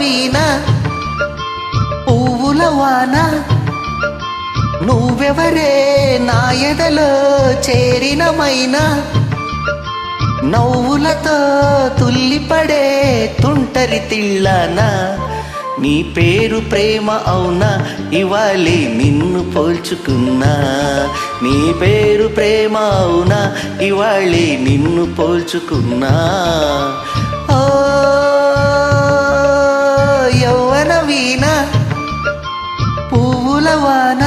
వీణ పువ్వుల వాన నువ్వెవరే నా ఎదలో చేరిన మైనా నవ్వులతో తుల్లిపడే తుంటరి తిళ్ళనా నీ పేరు ప్రేమ అవునా ఇవాళి నిన్ను పోల్చుకున్నా నీ పేరు ప్రేమ అవునా ఇవాళి నిన్ను పోల్చుకున్నా ఓ యవ్వన వీణ పువ్వుల వాన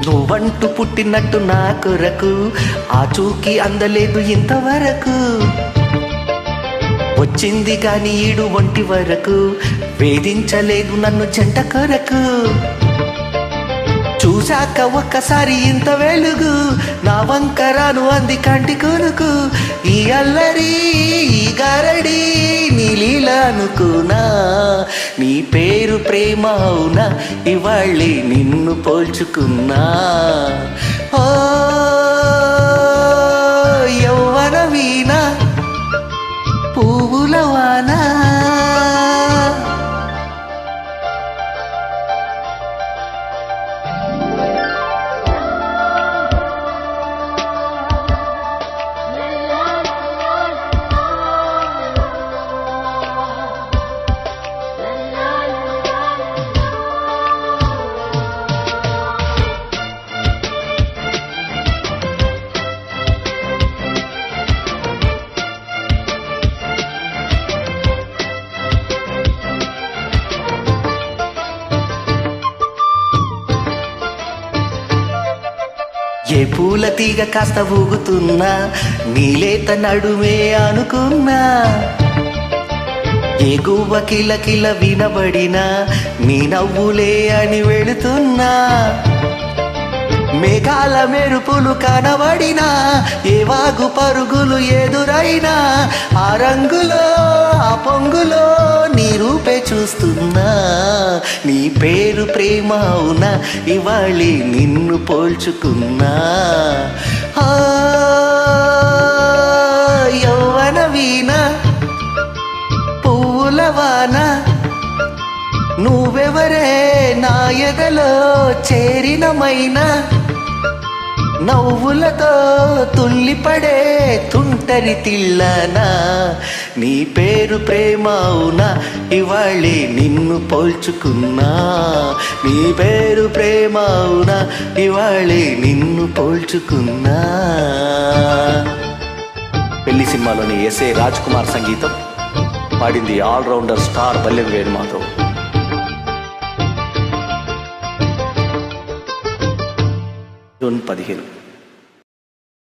నువ్వంటూ పుట్టినట్టు నా కొరకు ఆ చూకి అందలేదు ఇంతవరకు వచ్చింది కాని ఈడు ఒంటి వరకు వేధించలేదు నన్ను జంట కొరకు చూశాక ఒక్కసారి ఇంత వెలుగు నా వంకరాను అంది కంటి కొనుకు ఈ అల్లరి ఈ గారడి నీ లీల అనుకున్నా నీ పేరు ప్రేమ అవునా ఇవాళి నిన్ను పోల్చుకున్నా ఓ యవ్వన వీణ పువ్వుల వాన ఏ పూల తీగ కాస్త ఊగుతున్నా నీలేత నడుమే అనుకున్నా ఏ గువ్వ కిల కిల వినబడినా నీ నవ్వులే అని వెళుతున్నా మేఘాల మెరుపులు కనబడినా ఏ వాగు పరుగులు ఎదురైనా ఆ రంగులో ఆ పొంగులో నీ రూపే చూస్తున్నా నీ పేరు ప్రేమ అవునా ఇవాళి నిన్ను పోల్చుకున్నా యవ్వన వీణ పువ్వుల వాన నువ్వెవరే నా ఎదలో చేరిన మైనా నవ్వులతో తుల్లిపడే తుంటరి తిళ్ళనా నీ పేరు ప్రేమ అవునా ఇవాళి నిన్ను పోల్చుకున్నా నీ పేరు ప్రేమ అవునా ఇవాళి నిన్ను పోల్చుకున్నా. పెళ్లి సినిమాలోని ఎస్ఏ రాజ్ కుమార్ సంగీతం, పాడింది ఆల్రౌండర్ స్టార్ బల్లెం వేణుమాధవ్. జూన్ 15.